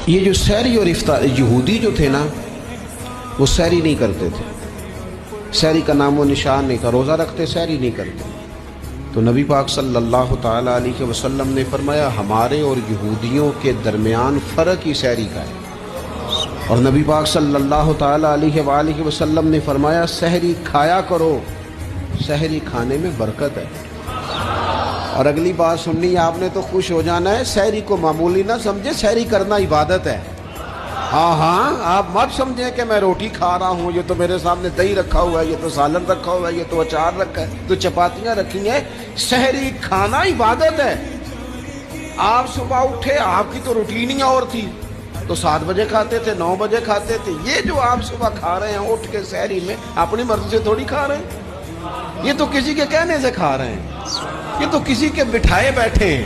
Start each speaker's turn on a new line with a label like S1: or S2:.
S1: یہ جو سحری اور افطار، یہودی جو تھے نا وہ سحری نہیں کرتے تھے، سحری کا نام و نشان نہیں تھا، روزہ رکھتے سحری نہیں کرتے۔ تو نبی پاک صلی اللہ تعالیٰ علیہ وسلم نے فرمایا ہمارے اور یہودیوں کے درمیان فرق ہی سحری کا ہے، اور نبی پاک صلی اللہ تعالیٰ علیہ وآلہ وسلم نے فرمایا سحری کھایا کرو، سحری کھانے میں برکت ہے۔ اور اگلی بات سننی آپ نے تو خوش ہو جانا ہے، سحری کو معمولی نہ سمجھے، سحری کرنا عبادت ہے۔ ہاں آپ مت سمجھیں کہ میں روٹی کھا رہا ہوں، یہ تو میرے سامنے دہی رکھا ہوا ہے، یہ تو سالن رکھا ہوا ہے، یہ تو اچار رکھا ہے، تو چپاتیاں رکھی ہیں۔ سحری کھانا عبادت ہے۔ آپ صبح اٹھے، آپ کی تو روٹین ہی اور تھی، تو 7 بجے کھاتے تھے، 9 بجے کھاتے تھے۔ یہ جو آپ صبح کھا رہے ہیں اٹھ کے سحری میں، اپنی مرضی سے تھوڑی کھا رہے ہیں، یہ تو کسی کے کہنے سے کھا رہے ہیں، یہ تو کسی کے بٹھائے بیٹھے ہیں۔